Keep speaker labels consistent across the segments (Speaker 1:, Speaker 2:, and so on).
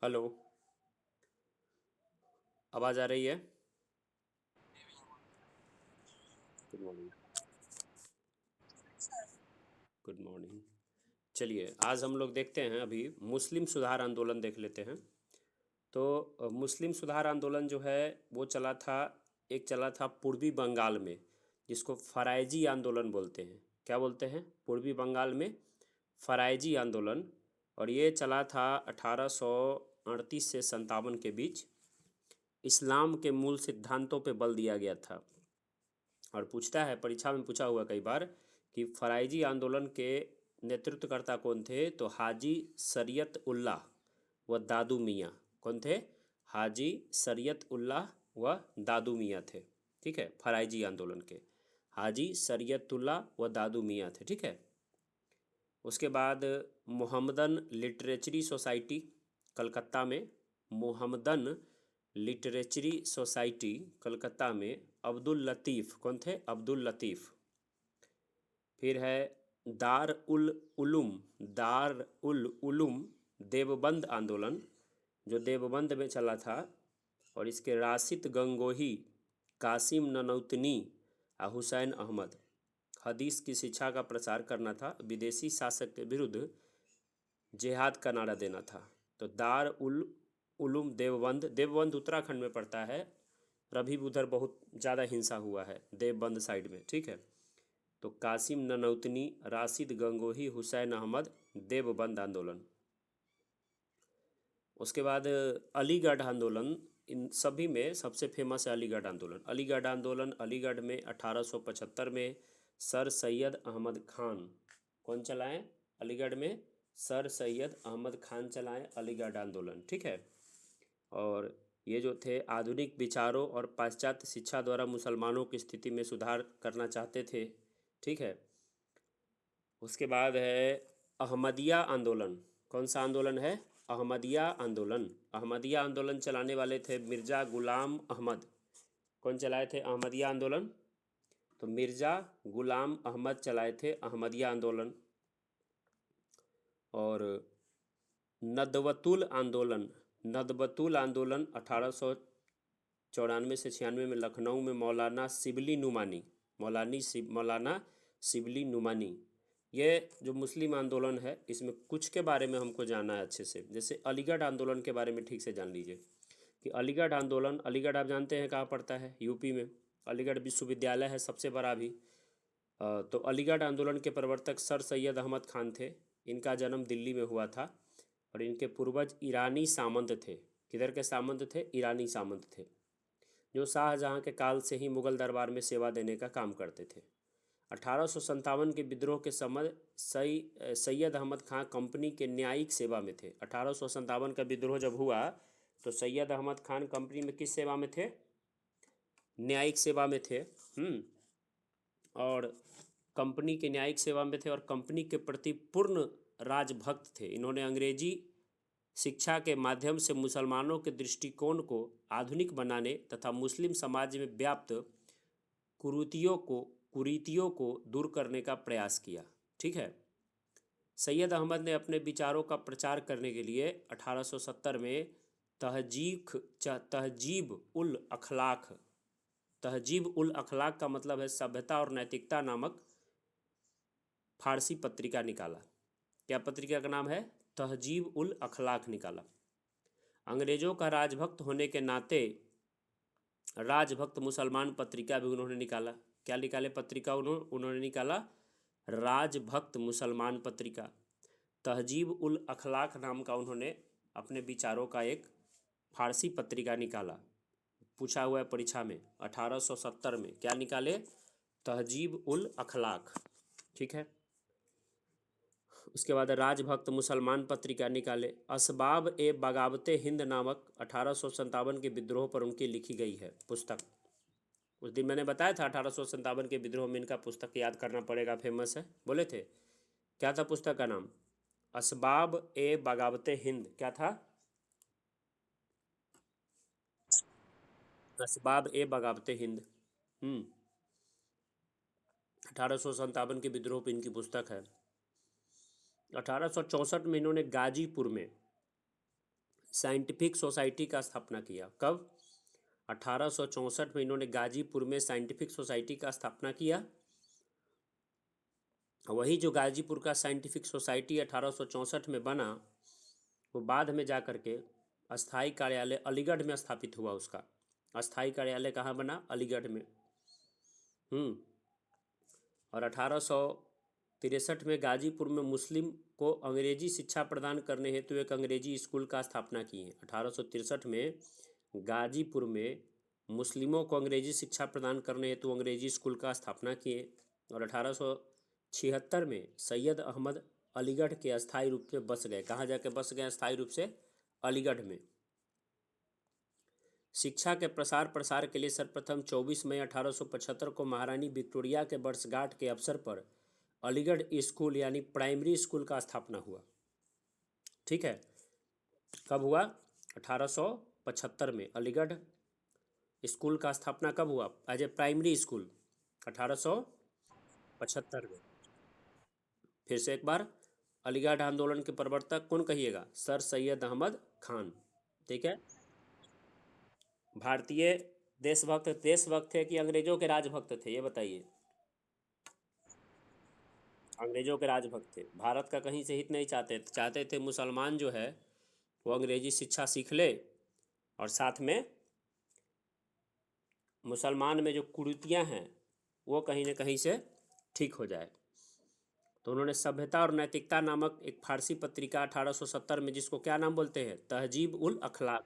Speaker 1: Hello. आवाज़ आ रही है? Good morning. Good morning. चलिए आज हम लोग देखते हैं, अभी मुस्लिम सुधार आंदोलन देख लेते हैं। तो मुस्लिम सुधार आंदोलन जो है वो चला था, एक चला था पूर्वी बंगाल में, जिसको फराइजी आंदोलन बोलते हैं। क्या बोलते हैं? पूर्वी बंगाल में फराइजी आंदोलन। और ये चला था 1838 से 57 के बीच। इस्लाम के मूल सिद्धांतों पे बल दिया गया था। और पूछता है, परीक्षा में पूछा हुआ कई बार, कि फराइजी आंदोलन के नेतृत्वकर्ता कौन थे? तो हाजी शरीयत उल्लाह व दादू मियाँ। कौन थे? हाजी शरीयत उल्लाह व दादू मियाँ थे। ठीक है, फराइजी आंदोलन के हाजी शरीयतुल्लाह व दादू मियाँ थे। ठीक है। उसके बाद मोहम्मदन लिटरेचरी सोसाइटी कलकत्ता में, मोहम्मदन लिटरेचरी सोसाइटी कलकत्ता में अब्दुल लतीफ़। कौन थे? अब्दुल लतीफ़। फिर है दार उल उलूम, दार उल उलूम देवबंद आंदोलन, जो देवबंद में चला था। और इसके राशिद गंगोही, कासिम ननौतनी और हुसैन अहमद। हदीस की शिक्षा का प्रसार करना था, विदेशी शासक के विरुद्ध जिहाद का नारा देना था। तो दार उल उलूम देवबंद, देवबंद उत्तराखंड में पड़ता है। अभी उधर बहुत ज़्यादा हिंसा हुआ है देवबंद साइड में। ठीक है। तो कासिम ननौतनी, राशिद गंगोही, हुसैन अहमद, देवबंद आंदोलन। उसके बाद अलीगढ़ आंदोलन। इन सभी में सबसे फेमस है अलीगढ़ आंदोलन। अलीगढ़ आंदोलन अलीगढ़ में 1875 में सर सैयद अहमद खान। कौन चलाएं? अलीगढ़ में सर सैयद अहमद खान चलाएं अलीगढ़ आंदोलन। ठीक है। और ये जो थे आधुनिक विचारों और पाश्चात्य शिक्षा द्वारा मुसलमानों की स्थिति में सुधार करना चाहते थे। ठीक है। उसके बाद है अहमदिया आंदोलन। कौन सा आंदोलन है? अहमदिया आंदोलन। अहमदिया आंदोलन चलाने वाले थे मिर्ज़ा गुलाम अहमद। कौन चलाए थे अहमदिया आंदोलन? तो मिर्ज़ा गुलाम अहमद चलाए थे अहमदिया आंदोलन। और नदवतुल आंदोलन, नदवतुल आंदोलन 1894 से 96 में लखनऊ में मौलाना शिबली नुमानी, मौलाना शिबली नुमानी। ये जो मुस्लिम आंदोलन है, इसमें कुछ के बारे में हमको जानना है अच्छे से। जैसे अलीगढ़ आंदोलन के बारे में ठीक से जान लीजिए कि अलीगढ़ आंदोलन, अलीगढ़ आप जानते हैं कहाँ पड़ता है? यूपी में। अलीगढ़ विश्वविद्यालय है सबसे बड़ा भी। तो अलीगढ़ आंदोलन के प्रवर्तक सर सैयद अहमद खान थे। इनका जन्म दिल्ली में हुआ था। और इनके पूर्वज ईरानी सामंत थे। किधर के सामंत थे? ईरानी सामंत थे, जो शाहजहाँ के काल से ही मुगल दरबार में सेवा देने का काम करते थे। 1857 के विद्रोह के समय सैयद अहमद खां कंपनी के न्यायिक सेवा में थे। 1857 का विद्रोह जब हुआ तो सैयद अहमद खान कंपनी में किस सेवा में थे? न्यायिक सेवा में थे। और कंपनी के न्यायिक सेवा में थे और कंपनी के प्रति पूर्ण राजभक्त थे। इन्होंने अंग्रेजी शिक्षा के माध्यम से मुसलमानों के दृष्टिकोण को आधुनिक बनाने तथा मुस्लिम समाज में व्याप्त कुरीतियों को कुरीतियों को दूर करने का प्रयास किया। ठीक है। सैयद अहमद ने अपने विचारों का प्रचार करने के लिए 1870 में तहजीब उल अखलाक, तहजीब उल अखलाक का मतलब है सभ्यता और नैतिकता नामक फारसी पत्रिका निकाला। क्या पत्रिका का नाम है? तहजीब उल अखलाक निकाला। अंग्रेजों का राजभक्त होने के नाते राजभक्त मुसलमान पत्रिका भी उन्होंने निकाला। क्या निकाले पत्रिका? उन्होंने निकाला राजभक्त मुसलमान पत्रिका। तहजीब उल अखलाक नाम का उन्होंने अपने विचारों का एक फारसी पत्रिका निकाला। पूछा हुआ है परीक्षा में 1870 में, क्या निकाले? तहजीब उल अखलाक। ठीक है। उसके बाद राजभक्त मुसलमान पत्रिका निकाले। असबाब ए बगावते हिंद नामक 1857 के विद्रोह पर उनकी लिखी गई है पुस्तक। उस दिन मैंने बताया था 1857 के विद्रोह में इनका पुस्तक याद करना पड़ेगा, फेमस है, बोले थे। क्या था पुस्तक का नाम? असबाब ए बगावते हिंद। क्या था? असबाब ए बगावते हिंद। 1857 के विद्रोह पर इनकी पुस्तक है। 1864 में इन्होंने गाजीपुर में साइंटिफिक सोसाइटी का स्थापना किया। कब? 1864 में इन्होंने गाजीपुर में साइंटिफिक सोसाइटी का स्थापना किया। वही जो गाजीपुर का साइंटिफिक सोसाइटी 1864 में बना, वो बाद में जा कर के अस्थाई कार्यालय अलीगढ़ में स्थापित हुआ। उसका अस्थाई कार्यालय कहाँ बना? अलीगढ़ में। और 1863 में गाजीपुर में मुस्लिम को अंग्रेजी शिक्षा प्रदान करने हेतु एक अंग्रेजी स्कूल का स्थापना की है। 1863 में गाजीपुर में मुस्लिमों को अंग्रेजी शिक्षा प्रदान करने हेतु अंग्रेजी स्कूल का स्थापना किए। और 1876 में सैयद अहमद अलीगढ़ के अस्थायी रूप से बस गए। कहाँ जाके बस गए अस्थायी रूप से? अलीगढ़ में। शिक्षा के प्रसार प्रसार के लिए सर्वप्रथम 24 मई 1875 को महारानी विक्टोरिया के वर्षगांठ के अवसर पर अलीगढ़ स्कूल यानी प्राइमरी स्कूल का स्थापना हुआ। ठीक है, कब हुआ? 1875 में अलीगढ़ स्कूल का स्थापना कब हुआ? एज ए प्राइमरी स्कूल 1875 में। फिर से एक बार, अलीगढ़ आंदोलन के प्रवर्तक कौन कहिएगा? सर सैयद अहमद खान। ठीक है, भारतीय देशभक्त थे कि अंग्रेजों के राजभक्त थे, ये बताइए। अंग्रेजों के राजभक्त थे। भारत का कहीं से हित नहीं चाहते थे मुसलमान जो है वो अंग्रेजी शिक्षा सीख ले और साथ में मुसलमान में जो कुरीतियाँ हैं वो कहीं ना कहीं से ठीक हो जाए। तो उन्होंने सभ्यता और नैतिकता नामक एक फारसी पत्रिका 1870 में, जिसको क्या नाम बोलते हैं? तहजीब उल अखलाक।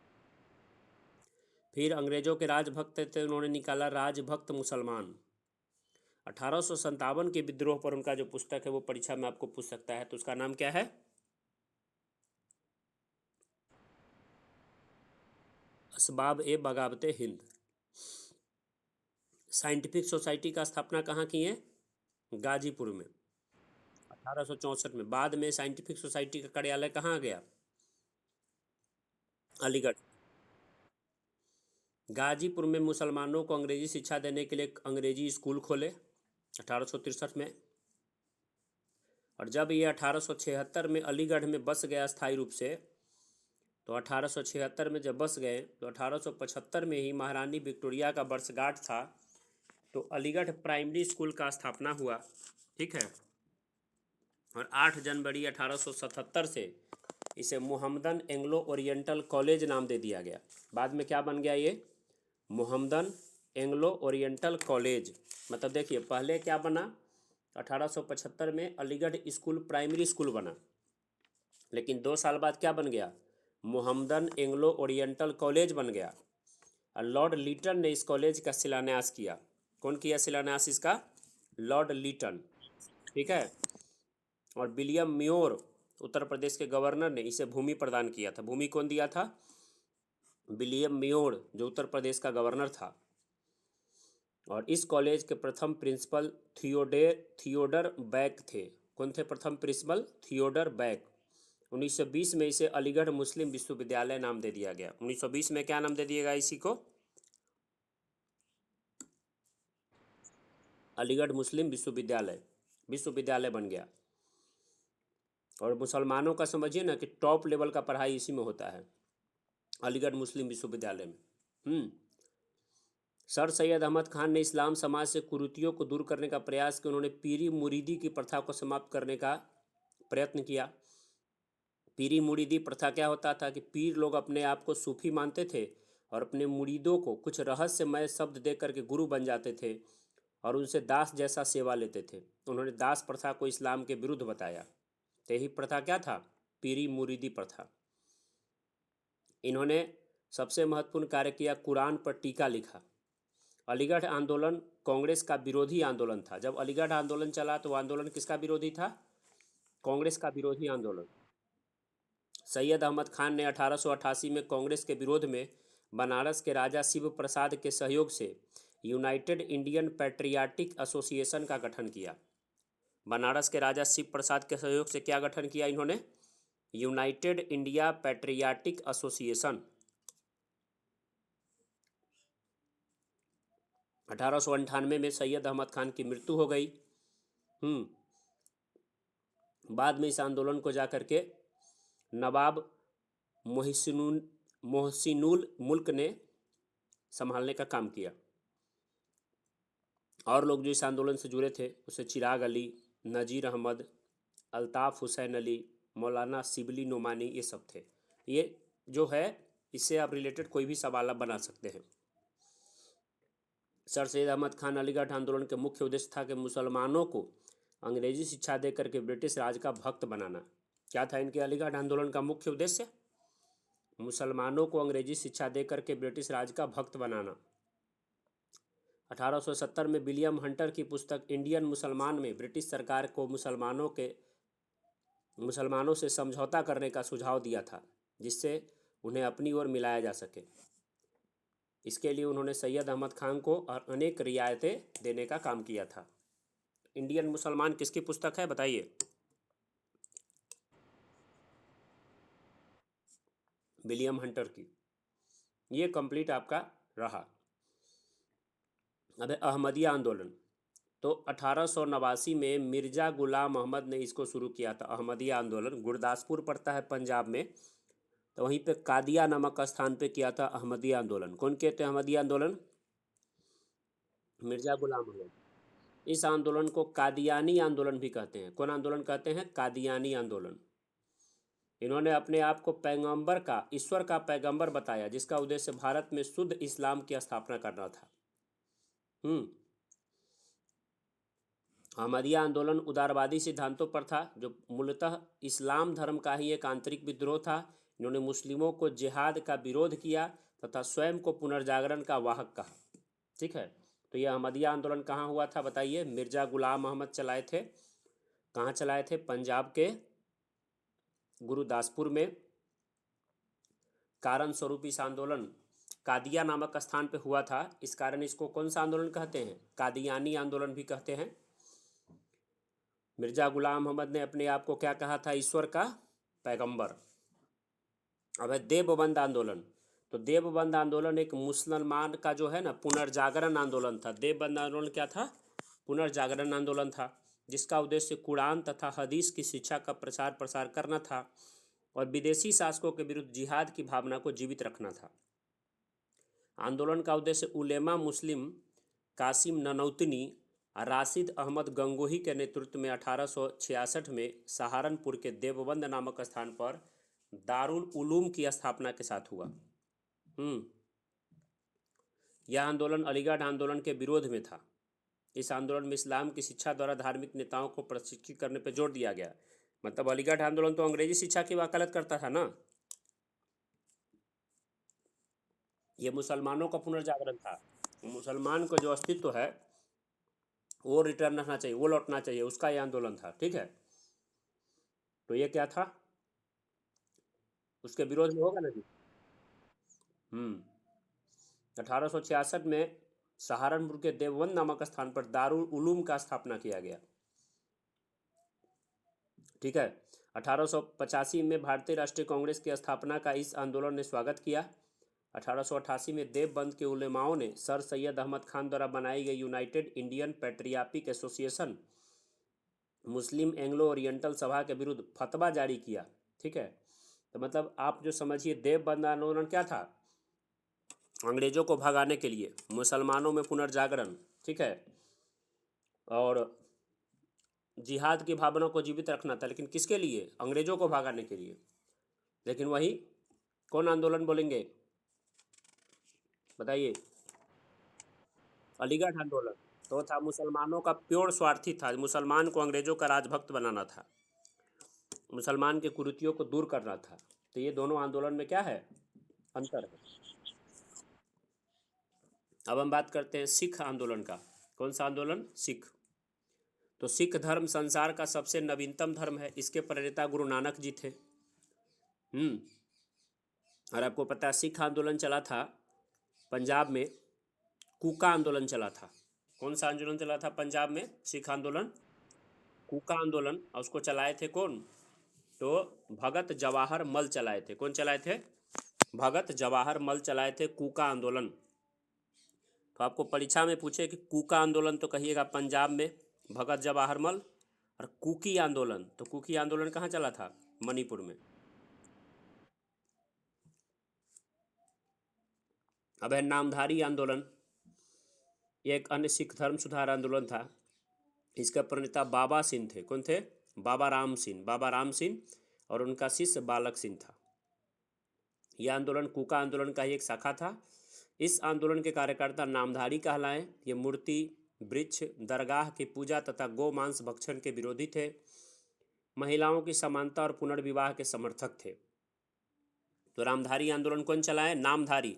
Speaker 1: फिर अंग्रेजों के राजभक्त थे, उन्होंने निकाला राजभक्त मुसलमान। 1857 के विद्रोह पर उनका जो पुस्तक है वो परीक्षा में आपको पूछ सकता है, तो उसका नाम क्या है? असबाब ए बगावते हिंद। साइंटिफिक सोसाइटी का स्थापना कहाँ की है? गाजीपुर में 1864 में। बाद में साइंटिफिक सोसाइटी का कार्यालय कहाँ गया? अलीगढ़। गाजीपुर में मुसलमानों को अंग्रेजी शिक्षा देने के लिए एक अंग्रेजी स्कूल खोले 1863 में। और जब ये 1876 में अलीगढ़ में बस गया स्थायी रूप से, तो 1876 में जब बस गए तो 1875 में ही महारानी विक्टोरिया का वर्षगांठ था, तो अलीगढ़ प्राइमरी स्कूल का स्थापना हुआ। ठीक है, और 8 जनवरी 1877 से इसे मोहम्मदन एंग्लो ओरिएंटल कॉलेज नाम दे दिया गया। बाद में क्या बन गया ये? Mohammedan Anglo oriental college. मतलब देखिए, पहले क्या बना? 1875 में अलीगढ़ स्कूल प्राइमरी स्कूल बना, लेकिन 2 साल बाद क्या बन गया? मोहम्मदन एंग्लो ओरिएंटल कॉलेज बन गया। और लॉर्ड लीटन ने इस कॉलेज का शिलान्यास किया। कौन किया शिलान्यास इसका? Lord Lytton. ठीक है, और विलियम म्योर उत्तर प्रदेश के गवर्नर ने इसे भूमि प्रदान किया था। भूमि कौन दिया था? विलियम म्योर, जो उत्तर प्रदेश का गवर्नर था। और इस कॉलेज के प्रथम प्रिंसिपल थियोडर बैक थे। कौन थे प्रथम प्रिंसिपल? Theodore back. 1920 में इसे अलीगढ़ मुस्लिम विश्वविद्यालय नाम दे दिया गया। 1920 में क्या नाम दे दिएगा इसी को? अलीगढ़ मुस्लिम विश्वविद्यालय बन गया। और मुसलमानों का समझिए ना कि टॉप लेवल का पढ़ाई इसी में होता है, अलीगढ़ मुस्लिम विश्वविद्यालय में। सर सैयद अहमद खान ने इस्लाम समाज से कुरीतियों को दूर करने का प्रयास किया। उन्होंने पीरी मुरीदी की प्रथा को समाप्त करने का प्रयत्न किया। पीरी मुरीदी प्रथा क्या होता था कि पीर लोग अपने आप को सूफी मानते थे और अपने मुरीदों को कुछ रहस्यमय शब्द दे करके गुरु बन जाते थे और उनसे दास जैसा सेवा लेते थे। उन्होंने दास प्रथा को इस्लाम के विरुद्ध बताया। तो यही प्रथा क्या था? पीरी मुरीदी प्रथा। इन्होंने सबसे महत्वपूर्ण कार्य किया, कुरान पर टीका लिखा। अलीगढ़ आंदोलन कांग्रेस का विरोधी आंदोलन था। जब अलीगढ़ आंदोलन चला तो आंदोलन किसका विरोधी था? कांग्रेस का विरोधी आंदोलन। सैयद अहमद खान ने 1888 में कांग्रेस के विरोध में बनारस के राजा शिव प्रसाद के सहयोग से यूनाइटेड इंडियन पैट्रियाटिक एसोसिएशन का गठन किया। बनारस के राजा शिव प्रसाद के सहयोग से क्या गठन किया इन्होंने? United India patriotic association. 1898 में सैयद अहमद खान की मृत्यु हो गई। बाद में इस आंदोलन को जाकर के नवाब मोहसिनुल मोहसिनुल मुल्क ने संभालने का काम किया। और लोग जो इस आंदोलन से जुड़े थे उसे चिराग अली, नज़ीर अहमद, अल्ताफ़ हुसैन अली, मौलाना शिबली नोमानी, ये सब थे। ये जो है इससे आप रिलेटेड कोई भी सवाल आप बना सकते हैं। सर सैयद अहमद खान अलीगढ़ आंदोलन के मुख्य उद्देश्य था कि मुसलमानों को अंग्रेजी शिक्षा देकर के ब्रिटिश राज का भक्त बनाना। क्या था इनके अलीगढ़ आंदोलन का मुख्य उद्देश्य? मुसलमानों को अंग्रेजी शिक्षा देकर के ब्रिटिश राज का भक्त बनाना। 1870 में विलियम हंटर की पुस्तक इंडियन मुसलमान में ब्रिटिश सरकार को मुसलमानों से समझौता करने का सुझाव दिया था, जिससे उन्हें अपनी ओर मिलाया जा सके। इसके लिए उन्होंने सैयद अहमद खान को और अनेक रियायतें देने का काम किया था। इंडियन मुसलमान किसकी पुस्तक है बताइए? विलियम हंटर की। ये कंप्लीट आपका रहा। अब अहमदिया आंदोलन, तो 1889 में मिर्ज़ा गुलाम अहमद ने इसको शुरू किया था। अहमदिया आंदोलन गुरदासपुर पड़ता है पंजाब में, तो वहीं पे कादिया नामक स्थान पे किया था अहमदिया आंदोलन। कौन कहते हैं अहमदिया आंदोलन? मिर्ज़ा गुलाम अहमद। इस आंदोलन को कादियानी आंदोलन भी कहते हैं। कौन आंदोलन कहते हैं? कादियानी आंदोलन। इन्होंने अपने आप को पैगंबर का, ईश्वर का पैगंबर बताया, जिसका उद्देश्य भारत में शुद्ध इस्लाम की स्थापना करना था। अहमदिया आंदोलन उदारवादी सिद्धांतों पर था, जो मूलतः इस्लाम धर्म का ही एक आंतरिक विद्रोह था। इन्होंने मुस्लिमों को जिहाद का विरोध किया तथा स्वयं को पुनर्जागरण का वाहक कहा। ठीक है, तो यह अहमदिया आंदोलन कहाँ हुआ था बताइए? मिर्ज़ा गुलाम अहमद चलाए थे। कहाँ चलाए थे? पंजाब के गुरुदासपुर में। कारण स्वरूप इस आंदोलन कादिया नामक स्थान पे हुआ था, इस कारण इसको कौन सा आंदोलन कहते हैं? कादियानी आंदोलन भी कहते हैं। मिर्ज़ा गुलाम अहमद ने अपने आप को क्या कहा था? ईश्वर का पैगंबर। अब है देवबंद आंदोलन, तो देवबंद आंदोलन एक मुसलमान का जो है ना पुनर्जागरण आंदोलन था। देवबंद आंदोलन क्या था? पुनर्जागरण आंदोलन था, जिसका उद्देश्य कुरान तथा हदीस की शिक्षा का प्रचार प्रसार करना था और विदेशी शासकों के विरुद्ध जिहाद की भावना को जीवित रखना था। आंदोलन का उद्देश्य उलेमा मुस्लिम कासिम ननौतनी राशिद अहमद गंगोही के नेतृत्व में 1866 में सहारनपुर के देवबंद नामक स्थान पर दारुल उलूम की स्थापना के साथ हुआ। यह आंदोलन अलीगढ़ आंदोलन के विरोध में था। इस आंदोलन में इस्लाम की शिक्षा द्वारा धार्मिक नेताओं को प्रशिक्षित करने पर जोर दिया गया। मतलब अलीगढ़ आंदोलन तो अंग्रेजी शिक्षा की वकालत करता था ना। ये मुसलमानों का पुनर्जागरण था। मुसलमान को जो अस्तित्व है वो रिटर्न रहना चाहिए, वो लौटना चाहिए, उसका ये आंदोलन था। ठीक है, तो ये क्या था? उसके विरोध में होगा ना जी। 1866 में सहारनपुर के देवबंद नामक स्थान पर दारुल उलूम का स्थापना किया गया। ठीक है, 1885 में भारतीय राष्ट्रीय कांग्रेस की स्थापना का इस आंदोलन ने स्वागत किया। 1888 में देवबंद के उलेमाओं ने सर सैयद अहमद खान द्वारा बनाई गई यूनाइटेड इंडियन पैट्रियाटिक एसोसिएशन मुस्लिम एंग्लो ओरिएंटल सभा के विरुद्ध फतवा जारी किया। ठीक है, तो मतलब आप जो समझिए देवबंद आंदोलन क्या था? अंग्रेजों को भगाने के लिए, मुसलमानों में पुनर्जागरण। ठीक है, और जिहाद की भावना को जीवित रखना था, लेकिन किसके लिए? अंग्रेजों को भगाने के लिए। लेकिन वही कौन आंदोलन बोलेंगे बताइए? अलीगढ़ आंदोलन तो था मुसलमानों का प्योर स्वार्थी था। मुसलमान को अंग्रेजों का राजभक्त बनाना था, मुसलमान के कुरीतियों को दूर करना था। तो ये दोनों आंदोलन में क्या है? अंतर है। अब हम बात करते हैं सिख आंदोलन का। कौन सा आंदोलन? सिख। तो सिख धर्म संसार का सबसे नवीनतम धर्म है। इसके प्रणेता गुरु नानक जी थे। और आपको पता है सिख आंदोलन चला था पंजाब में, कूका आंदोलन चला था। कौन सा आंदोलन चला था पंजाब में? सिख आंदोलन, कूका आंदोलन। और उसको चलाए थे कौन? तो भगत जवाहर मल चलाए थे। कौन चलाए थे? भगत जवाहर मल चलाए थे कूका आंदोलन। तो आपको परीक्षा में पूछे कि कूका आंदोलन, तो कहिएगा पंजाब में भगत जवाहर मल। और कुकी आंदोलन, तो कुकी आंदोलन कहाँ चला था? मणिपुर में। अब है नामधारी आंदोलन। ये एक अन्य सिख धर्म सुधार आंदोलन था। इसका प्रणेता बाबा सिंह थे। कौन थे? बाबा राम सिंह। बाबा राम सिंह और उनका शिष्य बालक सिंह था। यह आंदोलन कूका आंदोलन का ही एक शाखा था। इस आंदोलन के कार्यकर्ता नामधारी कहलाए। ये मूर्ति, वृक्ष, दरगाह की पूजा तथा गौ मांस भक्षण के विरोधी थे। महिलाओं की समानता और पुनर्विवाह के समर्थक थे। तो रामधारी आंदोलन कौन चलाए? नामधारी।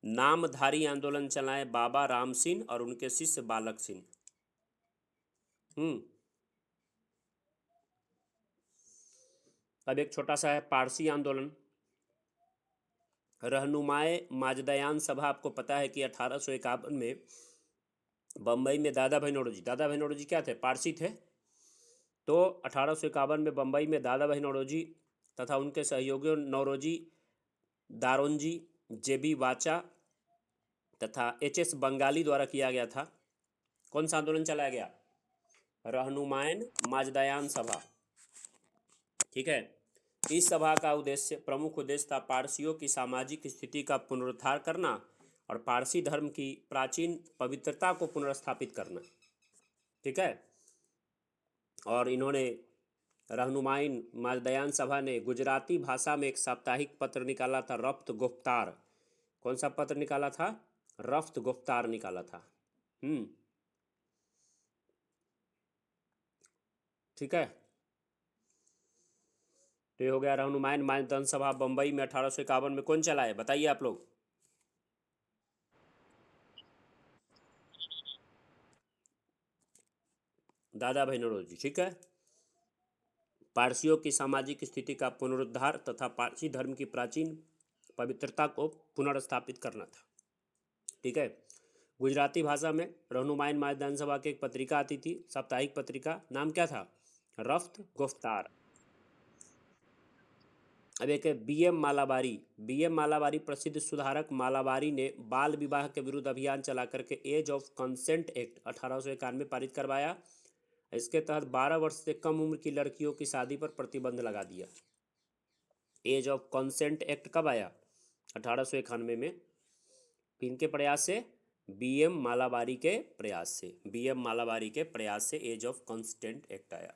Speaker 1: नामधारी आंदोलन चलाए बाबा राम सिंह और उनके शिष्य बालक सिंह। अब एक छोटा सा है पारसी आंदोलन। रहनुमाए माजदयान सभा, आपको पता है कि 1851 में बम्बई में दादा भाई नौरोजी क्या थे? पारसी थे। तो 1851 में बम्बई में दादा भाई नौरोजी तथा उनके सहयोगियों नौरोजी, दारोंजी, जेबी वाचा तथा एच.एस. बंगाली द्वारा किया गया था। कौन सा आंदोलन चलाया गया? रहनुमायन माजदयान सभा। ठीक है। इस सभा का प्रमुख उद्देश्य था पारसियों की सामाजिक स्थिति का पुनरुद्धार करना और पारसी धर्म की प्राचीन पवित्रता को पुनर्स्थापित करना। ठीक है। और इन्होंने रहनुमाइन माजदयान सभा ने गुजराती भाषा में एक साप्ताहिक पत्र निकाला था, रफ्त गुफ्तार। कौन सा पत्र निकाला था? रफ्त गुफ्तार निकाला था। ठीक है। तो ये हो गया रहनुमाइन माजदयान सभा बम्बई में 1851 में। कौन चलाए बताइए आप लोग? दादा भाई नौरोजी। ठीक है। पारसियों की सामाजिक स्थिति का पुनरुद्धार तथा पारसी धर्म की प्राचीन पवित्रता को पुनर्स्थापित करना था। ठीक है। गुजराती भाषा में रहनुमाइन माजदयान सभा की एक पत्रिका आती थी, साप्ताहिक पत्रिका। नाम क्या था? रफ्त गुफ्तार। अब एक है बी.एम. मालाबारी। बी.एम. मालाबारी प्रसिद्ध सुधारक मालाबारी ने बाल विवाह के विरुद्ध अभियान चला करके एज ऑफ कंसेंट एक्ट 1891 पारित करवाया। इसके तहत 12 वर्ष से कम उम्र की लड़कियों की शादी पर प्रतिबंध लगा दिया। एज ऑफ कंसेंट एक्ट कब आया? 1891 में। किनके प्रयास से? बी.एम. मालाबारी के प्रयास से। बी.एम. मालाबारी के प्रयास से एज ऑफ कंसेंट एक्ट आया।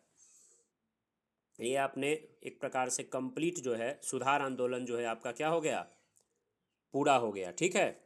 Speaker 1: ये आपने एक प्रकार से कंप्लीट जो है सुधार आंदोलन जो है आपका क्या हो गया? पूरा हो गया। ठीक है।